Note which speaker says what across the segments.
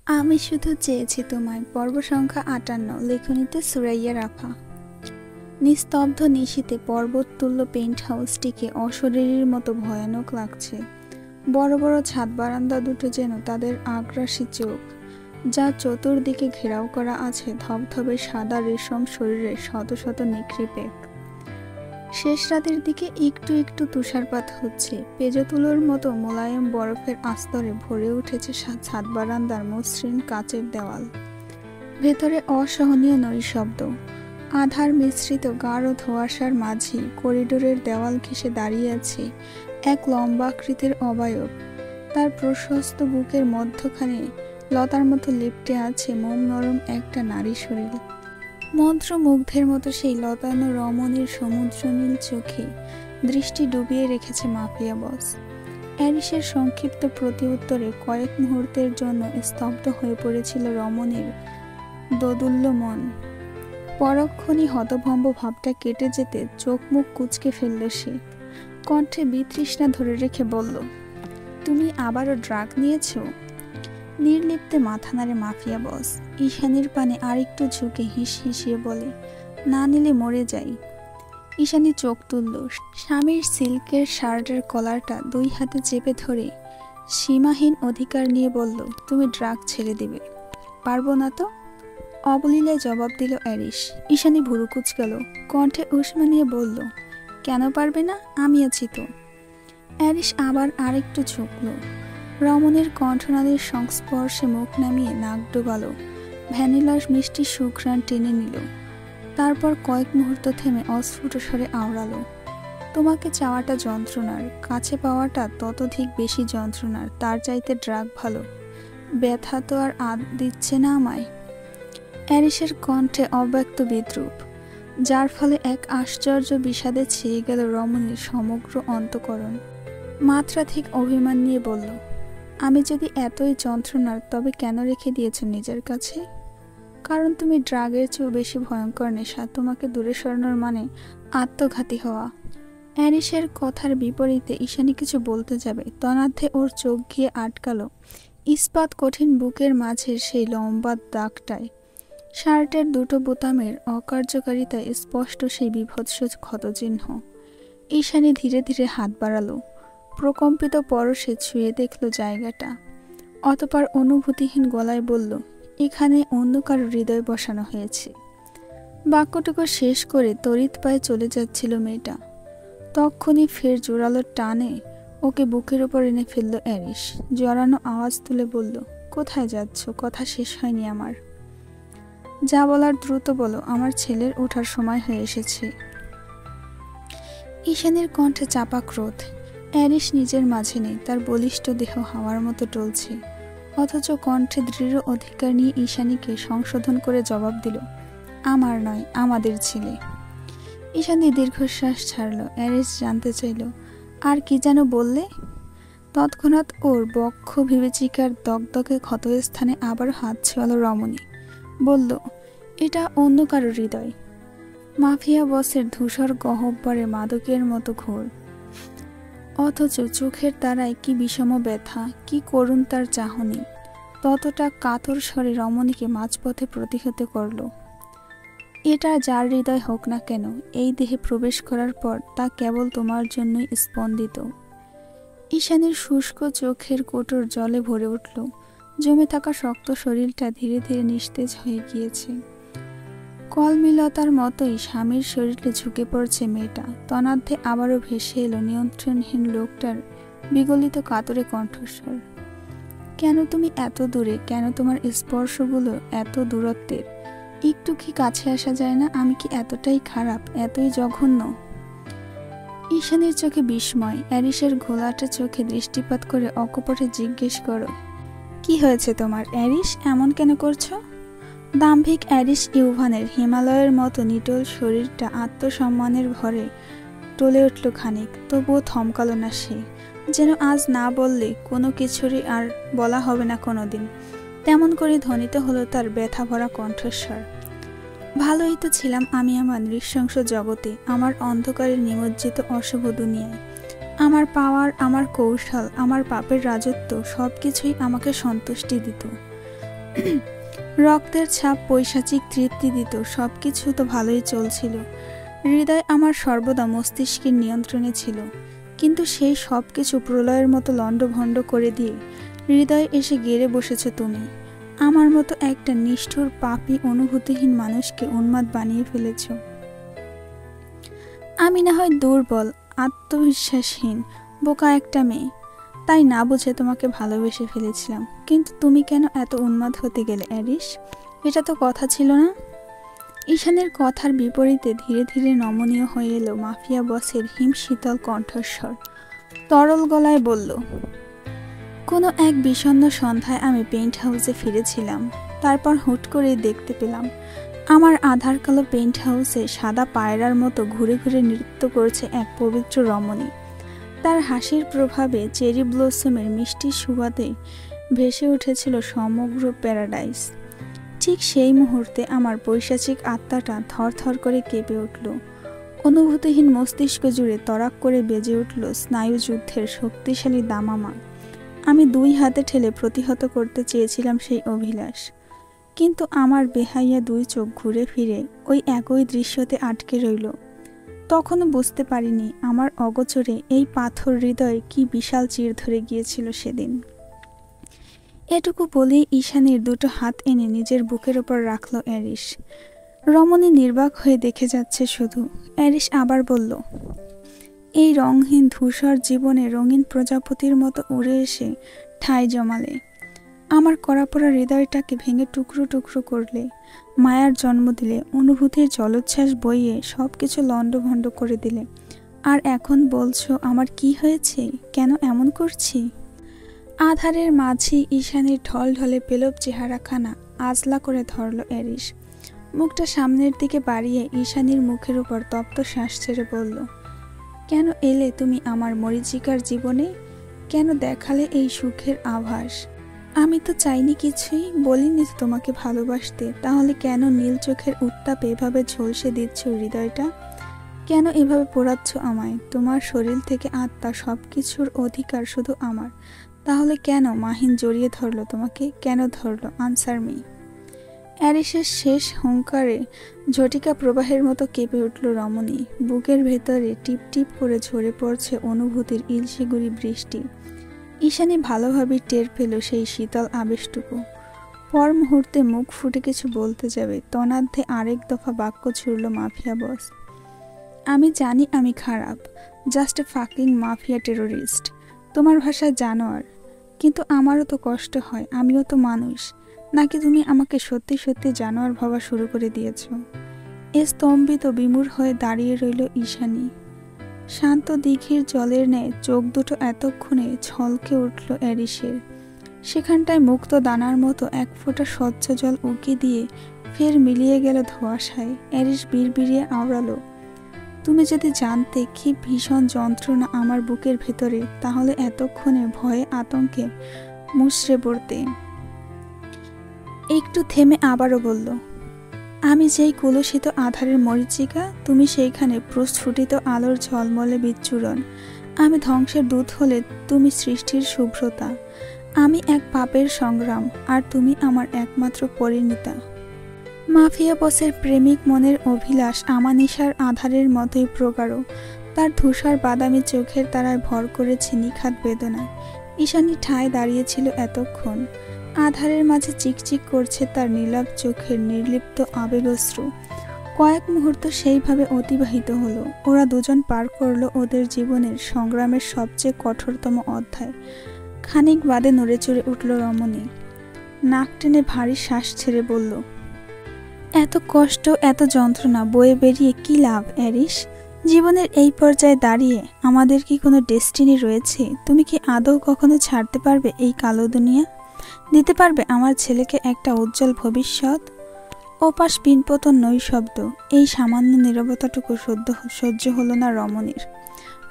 Speaker 1: আমি শুধু চেয়েছি তোমায়। পর্ব সংখ্যা ৫৮, লেখনীতে সুরাইয়া রাফা। নিস্তব্ধ নিশীথে পর্বততুল্য পেন্ট হাউসটিকে অশরীরীর মতো ভয়ানক লাগছে। বড় বড় ছাদ বারান্দা দুটো যেন তাদের আগ্রাসী চোখ, যা চতুর্দিকে ঘেরাও করা আছে ধবধবে সাদা রেশম শরীরে শত শত নিক্ষেপে। শেষ রাতের দিকে একটু একটু তুষারপাত হচ্ছে। পেজতুলোর মতো মোলায়েম বরফের আস্তরে ভরে উঠেছে ছাদ বারান্দার মসৃণ কাচের দেওয়াল। ভেতরে অসহনীয় নৈশব্দ। আধার মিশ্রিত গাঢ় ধোঁয়াশার মাঝে করিডোরের দেওয়াল ঘেঁষে দাঁড়িয়ে আছে এক লম্বাকৃতির অবয়ব। তার প্রশস্ত বুকের মধ্যখানে লতার মতো লেপ্টে আছে মোম নরম একটা নারী শরীর। মন্ত্রমুগ্ধের মতো সেই লতানো রমণীর সমুদ্রনীল চোখে দৃষ্টি ডুবিয়ে রেখেছে মাফিয়া বস। অ্যারিসের সংক্ষিপ্ত প্রতি উত্তরে কয়েক মুহূর্তের জন্য স্তব্ধ হয়ে পড়েছিল রমণীর দোদুল্য মন। পরক্ষণই হতভম্ব ভাবটা কেটে যেতে চোখ মুখ কুঁচকে ফেলল সে। কণ্ঠে বিতৃষ্ণা ধরে রেখে বলল, তুমি আবারও ড্রাগ নিয়েছ? নির্লিপ্তে মাথা নাড়ে মাফিয়া বস। ঈশানীর পানে আরেকটু ঝুঁকে হিসিয়ে বলে, না নিলে মরে যাই। ঈশানী চোখ তুলল। স্বামীর সিল্কের শার্টের কলারটা দুই হাতে চেপে ধরে সীমাহীন অধিকার নিয়ে বলল, তুমি ড্রাগ ছেড়ে দিবে? পারবো না তো, অবলীলায় জবাব দিল অ্যারিস। ঈশানী ভুরু কুঁচকাল, কণ্ঠে উষ্মা নিয়ে বলল, কেন পারবে না? আমি আছি তো। অ্যারিস আবার আরেকটু ঝুঁকল। রমণীর কণ্ঠনালীর সংস্পর্শে মুখ নামিয়ে নাক ডোবালো। ভ্যানিলার মিষ্টি সুঘ্রাণ টেনে নিল। তারপর কয়েক মুহূর্ত থেমে অস্ফুট স্বরে আওড়ালো, তোমাকে চাওয়াটা যন্ত্রণার, কাছে পাওয়াটা ততোধিক বেশি যন্ত্রণার। তার চাইতে ড্রাগ ভালো। ব্যথা তো আর দিচ্ছে না আমায়। অ্যারিসের কণ্ঠে অব্যক্ত বিদ্রূপ, যার ফলে এক আশ্চর্য বিষাদে ছেয়ে গেল রমণীর সমগ্র অন্তঃকরণ। মাত্রাধিক অভিমান নিয়ে বলল, আমি যদি এতই যন্ত্রণার, তবে কেন রেখে দিয়েছ নিজের কাছে? কারণ তুমি ড্রাগের চেয়েও বেশি ভয়ঙ্কর নেশা। তোমাকে দূরে সরানোর মানে আত্মঘাতী হওয়া। অ্যারিসের কথার বিপরীতে ঈশানী কিছু বলতে যাবে, তন্মধ্যে ওর চোখ গিয়ে আটকালো ইস্পাত কঠিন বুকের মাঝের সেই লম্বা দাগটায়। শার্টের দুটো বোতামের অকার্যকারিতায় স্পষ্ট সেই বীভৎস ক্ষতচিহ্ন। ঈশানী ধীরে ধীরে হাত বাড়ালো, প্রকম্পিত পরশে ছুঁয়ে দেখল জায়গাটা। অতঃপর অনুভূতিহীন গলায় বলল, এখানে অন্য কারো হৃদয় বসানো হয়েছে। বাক্যটুকু শেষ করে তড়িৎ পায়ে চলে যাচ্ছিল মেয়েটা। তক্ষুনি ফের জোরালো টানে ওকে বুকের ওপর এনে ফেলল অ্যারিস। জড়ানো আওয়াজ তুলে বলল, কোথায় যাচ্ছ? কথা শেষ হয়নি আমার। যা বলার দ্রুত বলো, আমার ছেলের ওঠার সময় হয়ে এসেছে। ঈশানীর কণ্ঠে চাপা ক্রোধ। অ্যারিস নিজের মাঝে নেই, তার বলিষ্ঠ দেহ হাওয়ার মতো টলছে। অথচ কণ্ঠে দৃঢ় অধিকার নিয়ে ঈশানীকে সংশোধন করে জবাব দিল, আমার নয়, আমাদের ছেলে। ঈশানী দীর্ঘশ্বাস ছাড়ল। অ্যারিস জানতে চাইল, আর কি যেন বললে? তৎক্ষণাৎ ওর বক্ষ বিবেচিকার দগদগে ক্ষতস্থানে আবার হাত ছোঁয়ালো রমণী। বলল, এটা অন্য কারো হৃদয়। মাফিয়া বসের ধূসর গহ্বরে মাদকের মতো ঘোর, অথচ চোখের তারায় কি বিষম ব্যথা, কি করুণ তার চাহনি। ততটা কাতর স্বরে রমণীকে মাঝপথে প্রতিহত করল। এটা যার হৃদয় হোক না কেন, এই দেহে প্রবেশ করার পর তা কেবল তোমার জন্যই স্পন্দিত। ঈশানীর শুষ্ক চোখের কোটর জলে ভরে উঠল। জমে থাকা শক্ত শরীরটা ধীরে ধীরে নিস্তেজ হয়ে গিয়েছে। কলমিলতার মতোই স্বামীর শরীরে ঝুঁকে পড়ছে মেয়েটা। তন্মধ্যে আবারও ভেসে এলো নিয়ন্ত্রণহীন লোকটার বিগলিত কাতরে কণ্ঠস্বর, কেন তুমি এত দূরে? কেন তোমার স্পর্শগুলো এত দূরত্বের? একটু কি কাছে আসা যায় না? আমি কি এতটাই খারাপ, এতই জঘন্য? ঈশানীর চোখে বিস্ময়। অ্যারিসের ঘোলাটে চোখে দৃষ্টিপাত করে অকপটে জিজ্ঞেস করো, কি হয়েছে তোমার অ্যারিস? এমন কেন করছো? দাম্ভিক অ্যারিস ইউভানের হিমালয়ের মতো নিটোল শরীরটা আত্মসম্মানের ভরে টলে উঠল খানিক। তবুও থমকালো না সে, যেন আজ না বললে কোনো কিছুরই আর বলা হবে না কোনোদিন। তেমন করে ধ্বনিত হলো তার ব্যথা ভরা কণ্ঠস্বর। ভালোই তো ছিলাম আমি আমার নৃশংস জগতে, আমার অন্ধকারে নিমজ্জিত অশুভ দুনিয়ায়। আমার পাওয়ার, আমার কৌশল, আমার পাপের রাজত্ব সবকিছুই আমাকে সন্তুষ্টি দিত। রক্তের ছাপ পৈশাচিক তৃপ্তি দিত, সবকিছু তো ভালোই চলছিল। হৃদয় আমার সর্বদা মস্তিষ্কের নিয়ন্ত্রণে ছিল, কিন্তু সেই সব কিছু প্রলয়ের মতো লণ্ডভণ্ড করে দিয়ে হৃদয় এসে গেড়ে বসেছ তুমি। আমার মতো একটা নিষ্ঠুর পাপী অনুভূতিহীন মানুষকে উন্মাদ বানিয়ে ফেলেছ। আমি না হয় দুর্বল, আত্মবিশ্বাসহীন, বোকা একটা মেয়ে, তাই না বুঝে তোমাকে ভালোবেসে ফেলেছিলাম। কিন্তু তুমি কেন এত উন্মাদ হতে গেলে অ্যারিস? এটা তো কথা ছিল না। ঈশানের কথার বিপরীতে ধীরে ধীরে নমনীয় হয়ে এলো মাফিয়া বসের হিমশীতল কণ্ঠস্বর। তরল গলায় বলল, কোনো এক বিষণ্ণ সন্ধ্যায় আমি পেইন্ট হাউসে ফিরেছিলাম। তারপর হুট করে দেখতে পেলাম আমার আধার কালো পেইন্ট হাউসে সাদা পায়রার মতো ঘুরে ঘুরে নৃত্য করছে এক পবিত্র রমণী। তার হাসির প্রভাবে চেরি ব্লসমের মিষ্টি সুবাদে ভেসে উঠেছিল সমগ্র প্যারাডাইস। ঠিক সেই মুহূর্তে আমার পৈশাচিক আত্মাটা থরথর করে কেঁপে উঠল। অনুভূতিহীন মস্তিষ্ক জুড়ে তড়াক করে বেজে উঠল স্নায়ুযুদ্ধের শক্তিশালী দামামা। আমি দুই হাতে ঠেলে প্রতিহত করতে চেয়েছিলাম সেই অভিলাষ, কিন্তু আমার বেহাইয়া দুই চোখ ঘুরে ফিরে ওই একই দৃশ্যতে আটকে রইল। তখনও বুঝতে পারিনি আমার অগোচরে এই পাথর হৃদয়ে কি বিশাল চির ধরে গিয়েছিল সেদিন। এটুকু বলেই ঈশানীর দুটো হাত এনে নিজের বুকের ওপর রাখল অ্যারিস। রমণী নির্বাক হয়ে দেখে যাচ্ছে শুধু। অ্যারিস আবার বলল, এই রংহীন ধূসর জীবনে রঙিন প্রজাপতির মতো উড়ে এসে ঠাঁই জমালে, আমার কড়াপড়া হৃদয়টাকে ভেঙে টুকরো টুকরো করলে, মায়ার জন্ম দিলে, অনুভূতির জলোচ্ছ্বাস বইয়ে সব কিছু লণ্ডভণ্ড করে দিলে। আর এখন বলছো আমার কি হয়েছে, কেন এমন করছি? আধারের মাঝে ঈশানীর ঢলঢলে পেলব চেহারাখানা আজলা করে ধরল অ্যারিস। মুখটা সামনের দিকে বাড়িয়ে ঈশানীর মুখের উপর তপ্ত শ্বাস ছেড়ে বলল, কেন এলে তুমি আমার মরীচিকার জীবনে? কেন দেখালে এই সুখের আভাস? আমি তো চাইনি কিছুই, বলিনি তো তোমাকে ভালোবাসতে। তাহলে কেন নীল চোখের উত্তাপে এভাবে ঝলসে দিচ্ছ হৃদয়টা? কেন এভাবে পোড়াচ্ছ আমায়? তোমার শরীর থেকে আত্মা সব কিছুর অধিকার শুধু আমার। তাহলে কেন মাহিন জড়িয়ে ধরলো তোমাকে? কেন ধরলো? Answer me. অ্যারিসের শেষ হুঙ্কারে ঝটিকা প্রবাহের মতো কেঁপে উঠল রমণী। বুকের ভেতরে টিপ টিপ করে ঝরে পড়ছে অনুভূতির ইলশিগুড়ি বৃষ্টি। ঈশানী ভালোভাবে টের পেল সেই শীতল আবেশটুকু। পর মুহূর্তে মুখ ফুটে কিছু বলতে যাবে, তনার্ধে আরেক দফা বাক্য ছুড়ল মাফিয়া বস। আমি জানি আমি খারাপ, just a fucking mafia terrorist. তোমার ভাষায় জানোয়ার, কিন্তু আমারও তো কষ্ট হয়, আমিও তো মানুষ। নাকি তুমি আমাকে সত্যি সত্যি জানোয়ার ভাবা শুরু করে দিয়েছ? স্তম্ভিত বিমূঢ় হয়ে দাঁড়িয়ে রইল ঈশানী। শান্ত দিঘির জলের ন্যায় চোখ দুটো এতক্ষণে ছলকে উঠল অ্যারিসের। সেখানটায় মুক্ত দানার মতো এক ফোঁটা স্বচ্ছ জল উকি দিয়ে ফের মিলিয়ে গেল ধোঁয়াশায়। অ্যারিস বিড়বিড়িয়ে আওড়ালো, তুমি যদি জানতে কি ভীষণ যন্ত্রণা আমার বুকের ভেতরে, তাহলে এতক্ষণে ভয়ে আতঙ্কে মুচড়ে পড়তে। একটু থেমে আবারও বলল, আমি যেই কলুষিত আধারের মরীচিকা, তুমি সেইখানে প্রস্ফুটিত আলোর ঝলমলে বিচ্ছুরণ। আমি ধ্বংসের দূত হলে তুমি সৃষ্টির শুভ্রতা। আমি এক পাপের সংগ্রাম, আর তুমি আমার একমাত্র পরিণীতা। মাফিয়া বসের প্রেমিক মনের অভিলাষ আমানিশার আধারের মতোই প্রগাঢ়। তার ধূসর বাদামি চোখের তারায় ভর করেছে নিখাত বেদনা। ঈশানী ঠায় দাঁড়িয়েছিল এতক্ষণ। আধারের মাঝে চিকচিক করছে তার নীলাভ চোখের নির্লিপ্ত আবেগশ্রু। কয়েক মুহূর্ত সেইভাবে অতিবাহিত হলো। ওরা দুজন পার করলো ওদের জীবনের সংগ্রামের সবচেয়ে কঠোরতম অধ্যায়। খানিক বাদে নড়েচড়ে উঠল রমণী। নাক টেনে ভারী শ্বাস ছেড়ে বলল, এত কষ্ট, এত যন্ত্রণা বয়ে বেরিয়ে কি লাভ অ্যারিস? জীবনের এই পর্যায়ে দাঁড়িয়ে আমাদের কি কোনো ডেস্টিনি রয়েছে? তুমি কি আদৌ কখনো ছাড়তে পারবে এই কালো দুনিয়া? দিতে পারবে আমার ছেলেকে একটা উজ্জ্বল ভবিষ্যৎ? ওপাশ পিনপতন নৈশব্দ। এই সামান্য নীরবতাটুকু সহ্য হলো না রমণীর।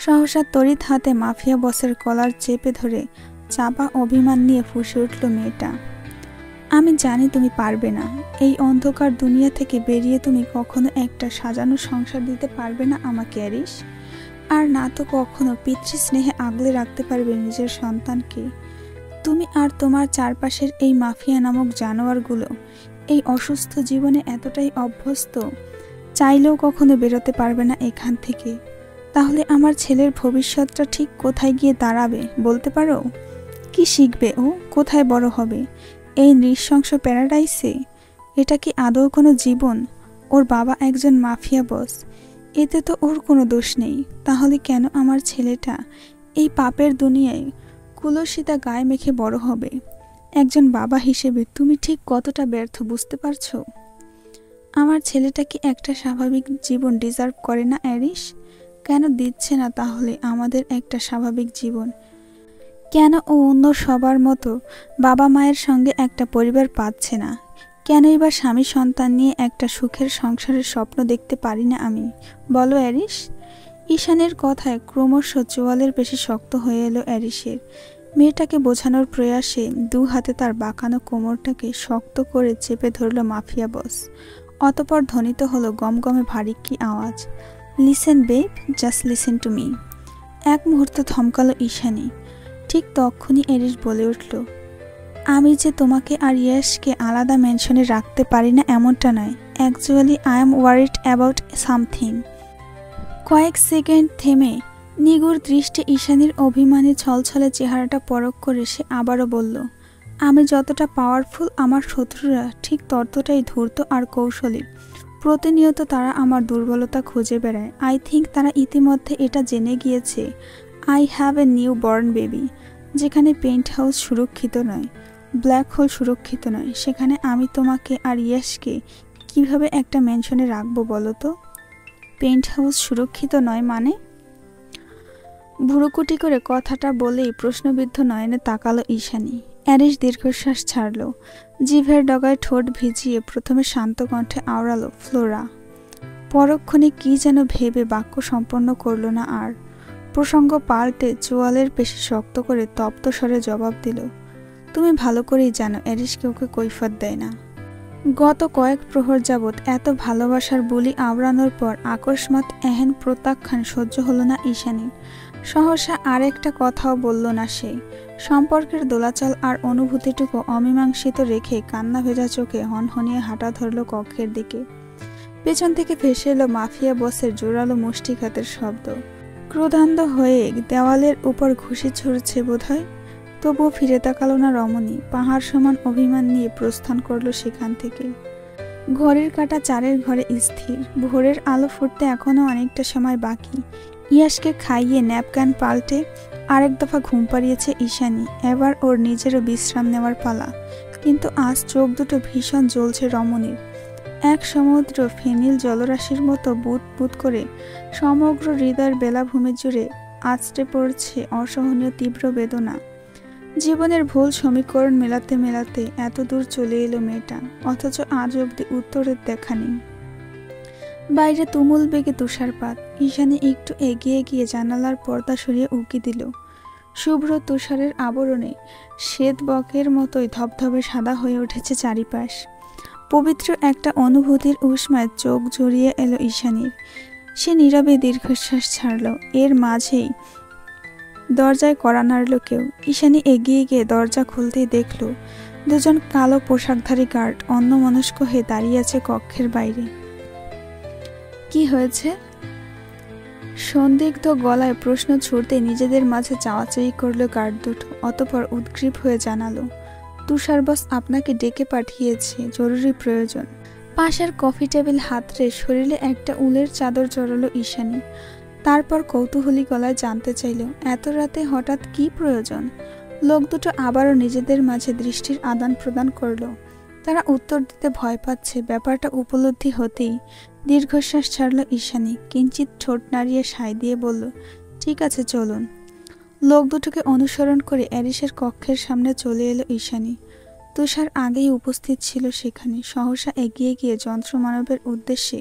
Speaker 1: সহসা তড়িৎ হাতে মাফিয়া বসের কলার চেপে ধরে চাপা অভিমান নিয়ে ফুঁসে উঠল মেয়েটা। আমি জানি তুমি পারবে না। এই অন্ধকার দুনিয়া থেকে বেরিয়ে তুমি কখনো একটা সাজানো সংসার দিতে পারবে না আমাকে অ্যারিস। আর না তো কখনো পিতৃস্নেহে আগলে রাখতে পারবে নিজের সন্তানকে। তুমি আর তোমার চারপাশের এই মাফিয়া নামক জানোয়ারগুলো এই অসুস্থ জীবনে এতটাই অভ্যস্ত, চাইলেও কখনো বেরোতে পারবে না এখান থেকে। তাহলে আমার ছেলের ভবিষ্যৎটা ঠিক কোথায় গিয়ে দাঁড়াবে বলতে পারো? কি শিখবে ও? কোথায় বড় হবে? এই নৃশংস প্যারাডাইসে? এটা কি আদৌ কোনো জীবন? ওর বাবা একজন মাফিয়া বস, এতে তো ওর কোনো দোষ নেই। তাহলে কেন আমার ছেলেটা এই পাপের দুনিয়ায় কুলসিতা গায়ে মেখে বড় হবে? একজন বাবা হিসেবে তুমি ঠিক কতটা ব্যর্থ বুঝতে পারছো? আমার ছেলেটা কি একটা স্বাভাবিক জীবন ডিজার্ভ করে না অ্যারিস? কেন দিচ্ছে না তাহলে আমাদের একটা স্বাভাবিক জীবন? কেন ও অন্য সবার মতো বাবা মায়ের সঙ্গে একটা পরিবার পাচ্ছে না? কেনই বা স্বামী সন্তান নিয়ে একটা সুখের সংসারের স্বপ্ন দেখতে পারি না আমি? বলো অ্যারিস। ঈশানের কথায় ক্রমশ চোয়ালের বেশি শক্ত হয়ে এলো অ্যারিসের। মেয়েটাকে বোঝানোর প্রয়াসে দু হাতে তার বাঁকানো কোমরটাকে শক্ত করে চেপে ধরল মাফিয়া বস। অতপর ধ্বনিত হলো গমগমে ভারী কি আওয়াজ, listen babe, just listen to me. এক মুহূর্ত থমকালো ঈশানী। ঠিক তখনই অ্যারিস বলে উঠল, আমি যে তোমাকে আর ইয়াশকে আলাদা মেনশনে রাখতে পারি না এমনটা নয়। Actually I am worried about something. কয়েক সেকেন্ড থেমে নিগুড় দৃষ্টি ঈশানীর অভিমানী ছলছলে চেহারাটা পরখ করে সে আবারও বলল, আমি যতটা পাওয়ারফুল আমার শত্রুরা ঠিক ততটাই ধূর্ত আর কৌশলী। প্রতিনিয়ত তারা আমার দুর্বলতা খুঁজে বেড়ায়। আই থিঙ্ক তারা ইতিমধ্যে এটা জেনে গিয়েছে I have a new born baby. যেখানে পেন্ট হাউস সুরক্ষিত নয়, ব্ল্যাক হোল সুরক্ষিত নয়, সেখানে আমি তোমাকে আর ইয়াশকে কিভাবে একটা মেনশনে রাখবো বলো তো? পেন্ট হাউস সুরক্ষিত নয় মানে? ভুরুকুটি করে কথাটা বলেই প্রশ্নবিদ্ধ নয়নে তাকালো ঈশানী। অ্যারিস দীর্ঘশ্বাস ছাড়ল। জিভের ডগায় ঠোঁট ভিজিয়ে প্রথমে শান্ত কণ্ঠে আওড়ালো, ফ্লোরা। পরক্ষণে কি যেন ভেবে বাক্য সম্পন্ন করল না আর। প্রসঙ্গ পাল্টে চোয়ালের পেশি শক্ত করে তপ্ত স্বরে জবাব দিল, তুমি ভালো করেই জানো অ্যারিসকে ওকে কৈফিয়ত দেয় না। গত কয়েক প্রহর যাবৎ এত ভালোবাসার বুলি আওড়ানোর পর আকস্মাৎ এহেন প্রত্যাখ্যান সহ্য হলো না ঈশানী। সহসা আরেকটা কথাও বলল না সে। সম্পর্কের দোলাচল আর অনুভূতিটুকু অমীমাংসিত রেখে কান্না ভেজা চোখে হনহনিয়ে হাঁটা ধরল কক্ষের দিকে। পেছন থেকে ভেসে এলো মাফিয়া বসের জোরালো মুষ্টিঘাতের শব্দ। ক্রোধান্ধ হয়ে দেওয়ালের উপর ঘুষি ছুড়ছে বোধহয়। তবুও ফিরে তাকালো না রমণী। পাহাড় সমান অভিমান নিয়ে প্রস্থান করলো সেখান থেকে। ঘড়ির কাঁটা 4-এর ঘরে স্থির। ভোরের আলো ফুটতে এখনো অনেকটা সময় বাকি। ইয়াশকে খাইয়ে ন্যাপকান পাল্টে আরেক দফা ঘুম পাড়িয়েছে ঈশানী। এবার ওর নিজেরও বিশ্রাম নেওয়ার পালা। কিন্তু আজ চোখ দুটো ভীষণ জ্বলছে রমণীর। এক সমুদ্র ফেনিল জলরাশির মতো বুদ বুদ করে সমগ্র হৃদয়ের বেলাভূমি জুড়ে আছড়ে পড়ছে অসহনীয় তীব্র বেদনা। জীবনের ভুল সমীকরণ মেলাতে মেলাতে এত দূর চলে এলো মেয়েটা, অথচ আজ অব্দি উত্তরের দেখা নেই। বাইরে তুমুল বেগে তুষারপাত। ঈশানী একটু এগিয়ে গিয়ে জানালার পর্দা সরিয়ে উঁকি দিল। শুভ্র তুষারের আবরণে শ্বেত বকের মতোই ধবধবে সাদা হয়ে উঠেছে চারিপাশ। পবিত্র একটা অনুভূতির উষ্মায় চোখ জড়িয়ে এলো ঈশানীর। সে নীরবে দীর্ঘশ্বাস ছাড়ল। এর মাঝেই দরজায় কড়া নাড়ল কেউ। ঈশানী এগিয়ে গিয়ে দরজা খুলতেই দেখল দুজন কালো পোশাকধারী গার্ড অন্যমনস্ক হয়ে দাঁড়িয়ে আছে কক্ষের বাইরে। কি হয়েছে? সন্দিগ্ধ গলায় প্রশ্ন ছুড়তে নিজেদের মাঝে চাওয়াচাই করল গার্ড দুটো। অতঃপর উদ্গ্রীব হয়ে জানালো, তুষার বস আপনাকে ডেকে পাঠিয়েছে, জরুরি প্রয়োজন। পাশের কফি টেবিল হাতড়ে শরীরে একটা উলের চাদর জড়ালো ঈশানী। তারপর কৌতূহলী গলায় জানতে চাইল, এত রাতে হঠাৎ কি প্রয়োজন? লোক দুটো আবারও নিজেদের মাঝে দৃষ্টির আদান প্রদান করল। তারা উত্তর দিতে ভয় পাচ্ছে ব্যাপারটা উপলব্ধি হতেই দীর্ঘশ্বাস ছাড়ল ঈশানী। কিঞ্চিত ঠোঁট নাড়িয়ে সায় দিয়ে বলল, ঠিক আছে চলুন। লোক দুটোকে অনুসরণ করে অ্যারিসের কক্ষের সামনে চলে এলো ঈশানী। তুষার আগেই উপস্থিত ছিল সেখানে। সহসা এগিয়ে গিয়ে যন্ত্রমানবের উদ্দেশ্যে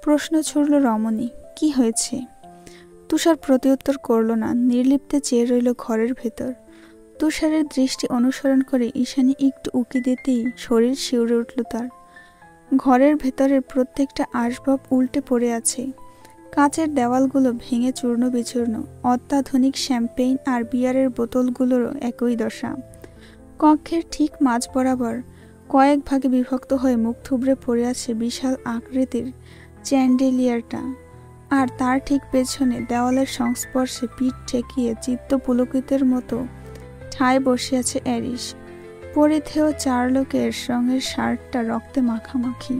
Speaker 1: প্রশ্ন ছুড়ল রমণী, কি হয়েছে? তুষার প্রত্যুত্তর করল না, নির্লিপ্তে চেয়ে রইল ঘরের ভেতর। তুষারের দৃষ্টি অনুসরণ করে ঈশানী একটু উকি দিতেই শরীর শিউরে উঠল তার। ঘরের ভেতরের প্রত্যেকটা আসবাব উল্টে পড়ে আছে। কাচের দেওয়ালগুলো ভেঙে চূর্ণ বিচূর্ণ। অত্যাধুনিক শ্যাম্পেইন আর বিয়ারের বোতলগুলোরও একই দশা। কক্ষের ঠিক মাঝ বরাবর কয়েক ভাগে বিভক্ত হয়ে মুখ থুবড়ে পড়ে আছে বিশাল আকৃতির চ্যান্ডেলিয়ারটা, আর তার ঠিক পেছনে দেওয়ালের সংস্পর্শে পিঠ ঠেকিয়ে চিত্ত পুলকিতের মতো ঠায় বসে আছে অ্যারিস। পরিধেয় চার্লকের রঙের শার্টটা রক্তে মাখামাখি।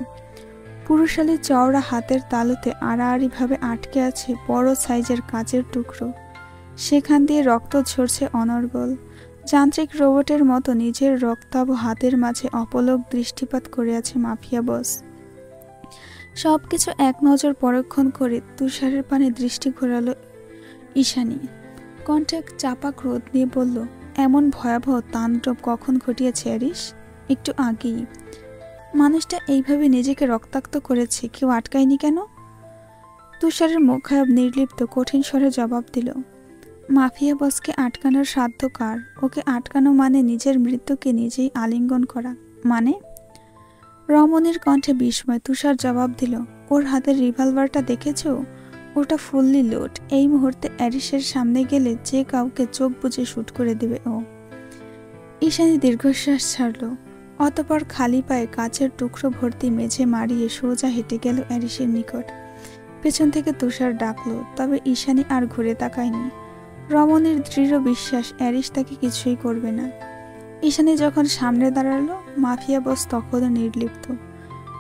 Speaker 1: পুরুষালী চওড়া হাতের তালুতে আড়াআড়িভাবে আটকে আছে বড় সাইজের কাচের টুকরো। সেখান দিয়ে রক্ত ঝরছে অনর্গল। যান্ত্রিক রোবটের মতো নিজের রক্তাভ হাতের মাঝে অপলক দৃষ্টিপাত করে আছে মাফিয়া বস। সবকিছু এক নজর পরীক্ষণ করে তুষারের পানে দৃষ্টি ঘোরালো ঈশানী। কণ্ঠে চাপা ক্রোধ নিয়ে বলল, এমন ভয়াবহ তাণ্ডব কখন ঘটিয়েছে অ্যারিস? একটু আগেই। মানুষটা এইভাবে নিজেকে রক্তাক্ত করেছে, কেউ আটকায়নি কেন? তুষারের মুখায়ব নির্লিপ্ত কঠিন স্বরে জবাব দিল, মাফিয়া বসকে আটকানোর সাধ্য কার? ওকে আটকানো মানে নিজের মৃত্যুকে নিজেই আলিঙ্গন করা। মানে? রমণীর কণ্ঠে বিস্ময়। তুষার জবাব দিল, ওর হাতের রিভলভারটা দেখেছো? ওটা ফুললি লোড। এই মুহূর্তে অ্যারিসের সামনে গেলে যে কাউকে চোখ বুজে শুট করে দেবে ও। ঈশানী দীর্ঘশ্বাস ছাড়ল। অতপর খালি পায়ে কাচের টুকরো ভর্তি মেঝে মারিয়ে সোজা হেঁটে গেল অ্যারিসের নিকট। পেছন থেকে তুষার ডাকলো, তবে ঈশানী আর ঘুরে তাকায়নি। রমণীর দৃঢ় বিশ্বাস অ্যারিস তাকে কিছুই করবে না। ঈশানী যখন সামনে দাঁড়ালো, মাফিয়া বস তখনও নির্লিপ্ত।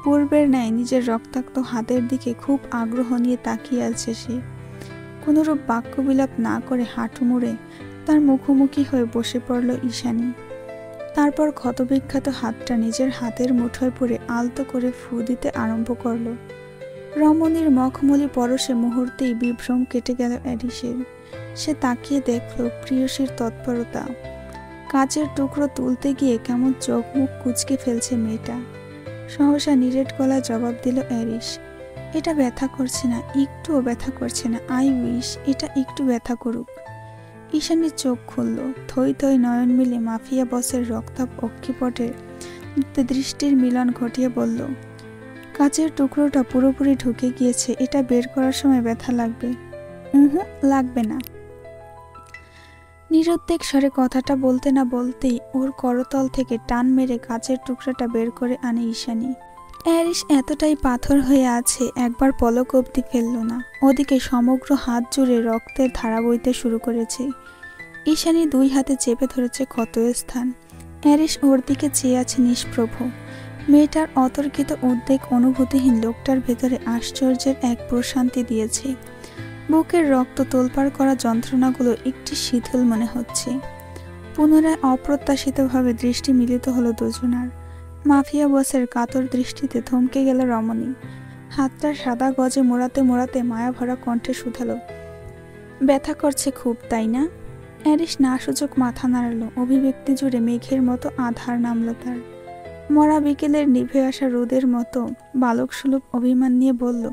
Speaker 1: পূর্বের ন্যায় নিজের রক্তাক্ত হাতের দিকে খুব আগ্রহ নিয়ে তাকিয়ে আছে সে। কোনরূপ বাক্যবিলাপ না করে হাঁটু মুড়ে তার মুখোমুখি হয়ে বসে পড়ল ঈশানী। তারপর ক্ষতবিখ্যাত হাতটা নিজের হাতের মুঠোয় পড়ে আলতো করে ফু দিতে আরম্ভ করল। রমণীর মখমলি পরশে মুহূর্তেই বিভ্রম কেটে গেল অ্যারিসের। সে তাকিয়ে দেখল প্রিয়সীর তৎপরতা। কাচের টুকরো তুলতে গিয়ে কেমন চোখ মুখ কুঁচকে ফেলছে মেয়েটা। সহসা নিরেট গলায় জবাব দিল অ্যারিস, এটা ব্যথা করছে না, একটুও ব্যথা করছে না। আই উইশ এটা একটু ব্যথা করুক। ঈশানীর চোখ খুলল। থই থই নয়ন মিলে মাফিয়া বসের রক্তাভ অক্ষিপটের দৃষ্টির মিলন ঘটিয়ে বলল, কাচের টুকরোটা পুরোপুরি ঢুকে গিয়েছে, এটা বের করার সময় ব্যথা লাগবে। লাগবে না। নিরুদ্বেগ স্বরে কথাটা বলতে না বলতেই ওর করতল থেকে টান মেরে কাচের টুকরাটা বের করে আনে ঈশানী। অ্যারিস এতটাই পাথর হয়ে আছে, একবার পলক অবধি ফেলল না। ওদিকে সমগ্র হাত জুড়ে রক্তের ধারা বইতে শুরু করেছে। ঈশানী দুই হাতে চেপে ধরেছে ক্ষতস্থান। অ্যারিস ওর দিকে চেয়ে আছে নিষ্প্রভ। মেয়েটার অতর্কিত উদ্বেগ অনুভূতিহীন লোকটার ভেতরে আশ্চর্যের এক প্রশান্তি দিয়েছে। বুকের রক্ত তোলপাড় করা যন্ত্রণাগুলো একটি শীতল মনে হচ্ছে। পুনরায় অপ্রত্যাশিতভাবে দৃষ্টি মিলিত হলো দুজনার। মাফিয়া বসের কাতর দৃষ্টিতে থমকে গেল রমণী। হাতটা সাদা গজে মোড়াতে মোড়াতে মায়া ভরা কণ্ঠে শুধালো, ব্যথা করছে খুব, তাই না? অ্যারিস না সূচক মাথা নাড়ালো। অভিব্যক্তি জুড়ে মেঘের মতো আধার নামল তার। মরা বিকেলের নিভে আসা রোদের মতো বালক সুলভ অভিমান নিয়ে বলল,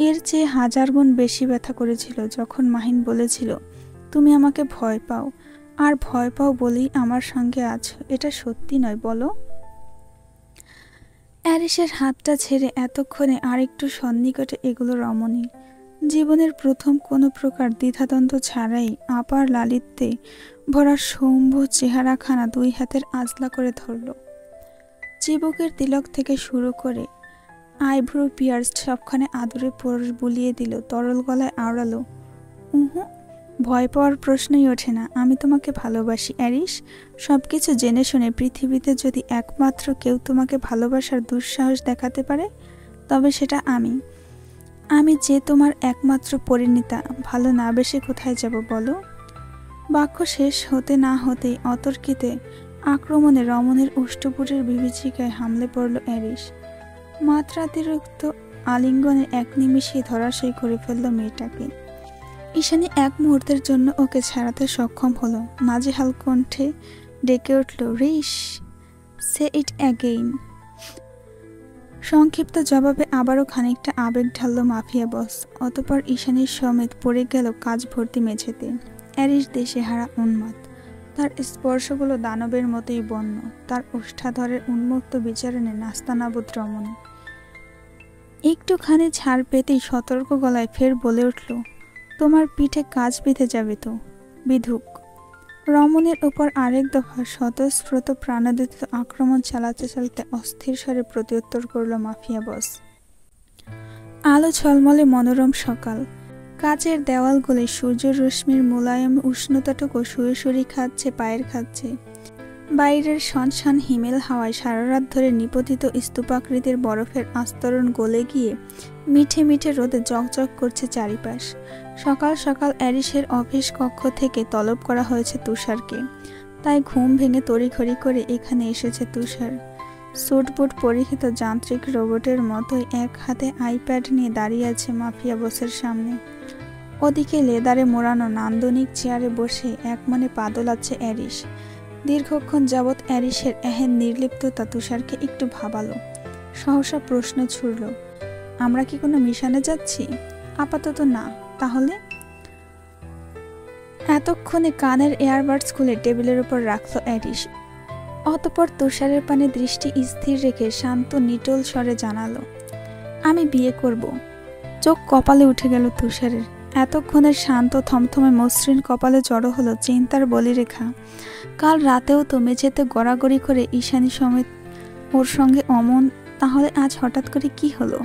Speaker 1: এর চেয়ে 1000 গুণ বেশি ব্যথা করেছিল যখন মাহিন বলেছিল তুমি আমাকে ভয় পাও, আর ভয় পাও বলেই আমার সঙ্গে আছো। এটা সত্যি নয় বলো? অ্যারিসের হাতটা ছেড়ে এতক্ষণে আরেকটু সন্নিকটে এগুলো রমণী। জীবনের প্রথম কোনো প্রকার দ্বিধাদ্বন্দ্ব ছাড়াই আপার লালিত্যে ভরা সৌম্য চেহারাখানা দুই হাতের আজলা করে ধরল। চিবুকের তিলক থেকে শুরু করে আইব্রো পিয়ার্স সবখানে আদরে পরশ বুলিয়ে দিল। তরল গলায় আওড়ালো, ভয় পাওয়ার প্রশ্নই ওঠে না। আমি তোমাকে ভালোবাসি অ্যারিস। সবকিছু জেনে শুনে পৃথিবীতে যদি একমাত্র কেউ তোমাকে ভালোবাসার দুঃসাহস দেখাতে পারে, তবে সেটা আমি। আমি যে তোমার একমাত্র পরিণীতা। ভালো না বেশি কোথায় যাব বলো? বাক্য শেষ হতে না হতেই অতর্কিতে আক্রমণে রমণের অষ্টপুরের বিভীষিকায় হামলে পড়ল অ্যারিস। মাত্রাতিরিক্ত আলিঙ্গনের এক নিমিষেই ধরাশায়ী করে ফেলল মেয়েটাকে। ঈশানী এক মুহূর্তের জন্য ওকে ছাড়াতে সক্ষম হলো। নাজেহাল কণ্ঠে ডেকে উঠল, রিস, সে ইট অ্যাগেইন। সংক্ষিপ্ত জবাবে আবারও খানিকটা আবেগ ঢালল মাফিয়া বস। অতপর ঈশানীর সমেত পড়ে গেল কাজ ভর্তি মেঝেতে। অ্যারিস দেশে হারা উন্মাদ। তার স্পর্শগুলো দানবের মতোই বন্য। তার ওষ্ঠাধরের উন্মুক্ত বিচারণে নাস্তানাবুদ রমণী। একটুখানি ছাড় পেতেই সতর্ক গলায় ফের বলে উঠল, তোমার পিঠে কাজ বিঁধে যাবে তো, বিধুক। রমণীর উপর আরেক দফা স্বতঃস্ফূর্ত প্রাণোদিত আক্রমণ চালাতে অস্থির স্বরে প্রত্যুত্তর করল মাফিয়া বস। আলো ঝলমলে মনোরম সকাল, কাচের দেওয়ালগুলি সূর্যের রশ্মির মোলায়েম উষ্ণতাটুকু সুরসুরি খাচ্ছে, পায়ের খাচ্ছে। বাইরের শনশান হিমেল হাওয়ায় সারা রাত ধরে নিপতিত স্তূপাকৃতির বরফের আস্তরণ গলে গিয়ে মিঠে মিঠে রোদে জকজক করছে চারিপাশ। সকাল সকাল অ্যারিসের অফিস কক্ষ থেকে তলব করা হয়েছে তুষারকে, তাই ঘুম ভেঙে তড়িঘড়ি করে এখানে এসেছে তুষার। স্যুটবুট পরিহিত যান্ত্রিক রোবটের মতোই এক হাতে আইপ্যাড নিয়ে দাঁড়িয়ে আছে মাফিয়া বসের সামনে। ওদিকে লেদারে মোড়ানো নান্দনিক চেয়ারে বসে একমনে পা দোলাচ্ছে অ্যারিস। দীর্ঘক্ষণ যাবৎ অ্যারিসের এহেন নির্লিপ্ততা তুষারকে একটু ভাবালো। সহসা প্রশ্ন ছুড়ল, আমরা কি কোনো মিশনে যাচ্ছি? আপাতত না। তাহলে? এতক্ষণে কানের এয়ারবাডস খুলে টেবিলের উপর রাখল অ্যারিস। অতঃপর তুষারের পানে দৃষ্টি স্থির রেখে শান্ত নিটোল স্বরে জানালো, আমি বিয়ে করব। চোখ কপালে উঠে গেল তুষারের। এতক্ষণের শান্ত থমথমে মসৃণ কপালে জড়ো হলো চিন্তার বলিরেখা। কাল রাতেও তো মেঝেতে গড়াগড়ি করে ঈশানী সমেত ওর সঙ্গে অমন, তাহলে আজ হঠাৎ করে কি হলো?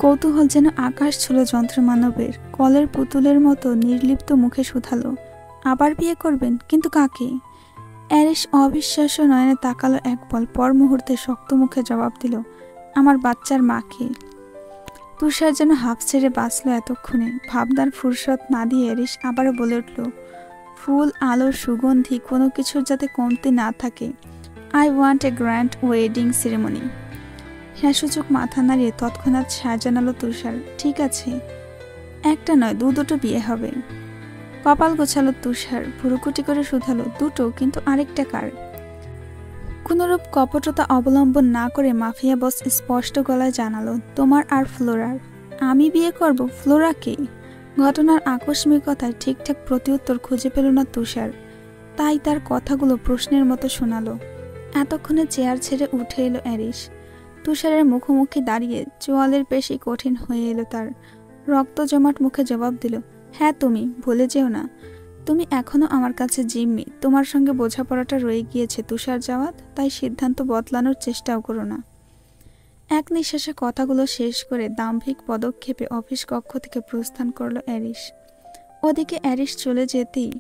Speaker 1: কৌতূহল যেন আকাশ ছিল যন্ত্রমানবের। কলের পুতুলের মতো নির্লিপ্ত মুখে শুধালো, আবার বিয়ে করবেন? কিন্তু কাকে? অ্যারিস অবিশ্বাস্য নয়নে তাকালো এক পল, পর মুহূর্তে শক্ত মুখে জবাব দিল, আমার বাচ্চার মাকে। তুষার যেন হাফ ছেড়ে বাঁচল এতক্ষণে। ভাবনার ফুরসত না দিয়ে অ্যারিস আবারও বলে উঠল, ফুল, আলো, সুগন্ধি কোনো কিছুর যাতে কমতি না থাকে। I want a grand wedding ceremony. হ্যাঁসূচক মাথা নাড়িয়ে তৎক্ষণাৎ সায় জানালো তুষার, ঠিক আছে, একটা নয় দুটো বিয়ে হবে। কপাল গোছালো তুষার, ভুরুকুটি করে শুধালো, দুটো? কিন্তু আরেকটা কার? কোনরূপ কপটতা অবলম্বন না করে মাফিয়া বস স্পষ্ট গলায় জানালো, তোমার আর ফ্লোরার। আমি বিয়ে করব? ফ্লোরাকে? ঘটনার আকস্মিকতায় ঠিকঠাক প্রত্যুত্তর খুঁজে পেল না তুষার, তাই তার কথাগুলো প্রশ্নের মতো শোনালো। এতক্ষণে চেয়ার ছেড়ে উঠে এলো অ্যারিস। তুষারের মুখোমুখি দাঁড়িয়ে চোয়ালের পেশি কঠিন হয়ে এলো তার। রক্ত জমাট মুখে জবাব দিল, হ্যাঁ তুমি, ভুলে যেও না, তুমি এখনো আমার কাছে জিম্মি। তোমার সঙ্গে বোঝাপড়াটা রয়ে গিয়েছে তুষার জাওয়াত, তাই সিদ্ধান্ত বদলানোর চেষ্টাও করো না। এক নিঃশ্বাসে কথাগুলো শেষ করে দাম্ভিক পদক্ষেপে অফিস কক্ষ থেকে প্রস্থান করল অ্যারিস। ওদিকে অ্যারিস চলে যেতেই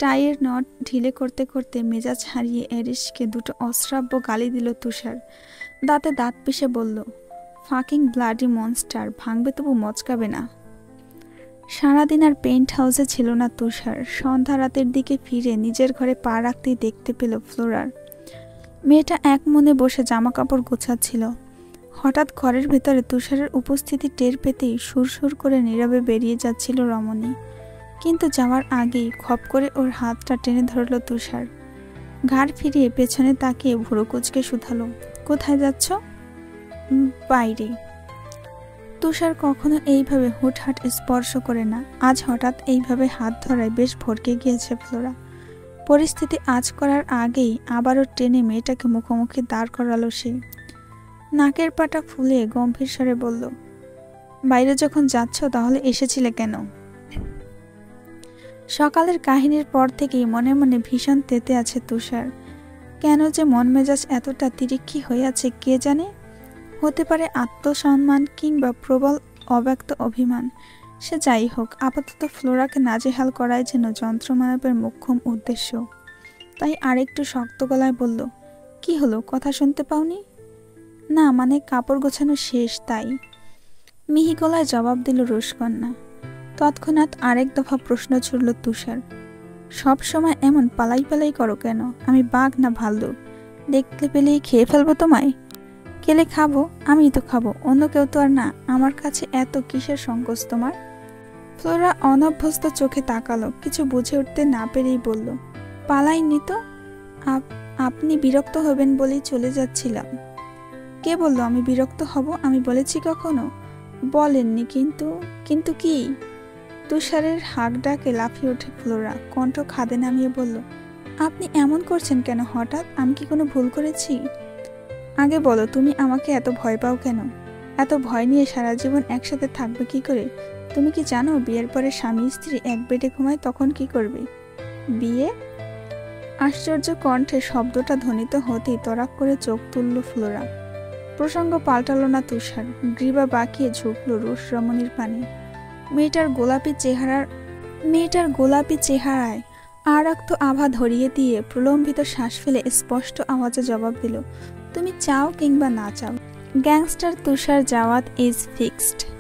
Speaker 1: টাইয়ের নট ঢিলে করতে করতে মেজাজ হারিয়ে অ্যারিসকে দুটো অশ্রাব্য গালি দিল তুষার। দাঁতে দাঁত পিষে বলল, ফাকিং ব্লাডি মনস্টার, ভাঙবে তবু মচকাবে না। সারাদিন আর পেন্ট হাউসে ছিল না তুষার। সন্ধ্যা রাতের দিকে ফিরে নিজের ঘরে পা রাখতেই দেখতে পেল ফ্লোরার। মেয়েটা এক মনে বসে জামা কাপড় গোছাচ্ছিল। হঠাৎ ঘরের ভেতরে তুষারের উপস্থিতি টের পেতেই সুরসুর করে নীরবে বেরিয়ে যাচ্ছিল রমণী। কিন্তু যাওয়ার আগেই খপ করে ওর হাতটা টেনে ধরল তুষার। ঘাড় ফিরিয়ে পেছনে তাকিয়ে ভুরু কুঁচকে শুধালো, কোথায় যাচ্ছ? বাইরে। তুষার কখনো এইভাবে হুটহাট স্পর্শ করে না, আজ হঠাৎ এইভাবে হাত ধরায় বেশ ভরকে গিয়েছে ফ্লোরা। পরিস্থিতি আঁচ করার আগেই আবারও টেনে মেয়েটাকে মুখোমুখি দাঁড় করালো সে। নাকের পাটা ফুলে গম্ভীর স্বরে বলল, বাইরে যখন যাচ্ছ তাহলে এসেছিলে কেন? সকালের কাহিনীর পর থেকেই মনে মনে ভীষণ তেতে আছে তুষার। কেন যে মন মেজাজ এতটা তিরিক্ষি হয়ে আছে কে জানে। হতে পারে আত্মসম্মান কিংবা প্রবল অব্যক্ত অভিমান। সে যাই হোক, আপাতত ফ্লোরাকে নাজেহাল করাই যেন যন্ত্রমানবের মোক্ষম উদ্দেশ্য। তাই আরেকটু শক্ত গলায় বলল, কি হলো, কথা শুনতে পাওনি? না, মানে কাপড় গোছানো শেষ তাই। মিহি গলায় জবাব দিল রুশকন্যা। তৎক্ষণাৎ আরেক দফা প্রশ্ন ছুড়ল তুষার, সব সময় এমন পালাই পালাই করো কেন? আমি বাঘ না ভাল্লুক? দেখতে পেলেই খেয়ে ফেলবো তোমায়? কেলে খাবো? আমিই তো খাবো, অন্য কেউ তো আর না। আমার কাছে এত কিসের সংকোচ তোমার? ফ্লোরা অনভ্যস্ত চোখে তাকালো, কিছু বুঝে উঠতে না পেরেই বলল, পালাইনি তো। আপনি বিরক্ত হবেন বলেই চলে যাচ্ছিলাম। কে বলল আমি বিরক্ত হব? আমি বলেছি কখনো? বলেননি। কিন্তু কি? তুষারের হাঁক ডাকে লাফিয়ে ওঠে ফ্লোরা, কণ্ঠ খাদে নামিয়ে বলল, আপনি এমন করছেন কেন হঠাৎ? আমি কি কোনো ভুল করেছি? আগে বলো, তুমি আমাকে এত ভয় পাও কেন? এত ভয় নিয়ে সারা জীবন একসাথে থাকবে কি করে? তুমি কি জানো বিয়ের পরে স্বামী স্ত্রী এক বেডে ঘুমায়, তখন কি করবে? বিয়ে? আশ্চর্য কণ্ঠে শব্দটা ধ্বনিত হতেই তড়াক করে চোখ তুলল ফ্লোরা। প্রসঙ্গ পাল্টালো না তুষার। গ্রীবা বাঁকিয়ে ঝুঁকল রুশ রমণীর পানে। মেয়েটার গোলাপি চেহারায় আরাক্ত আভা ধরিয়ে দিয়ে প্রলম্বিত শ্বাস ফেলে স্পষ্ট আওয়াজে জবাব দিল, তুমি চাও কিংবা না চাও, gangster Tushar Zawad is fixed.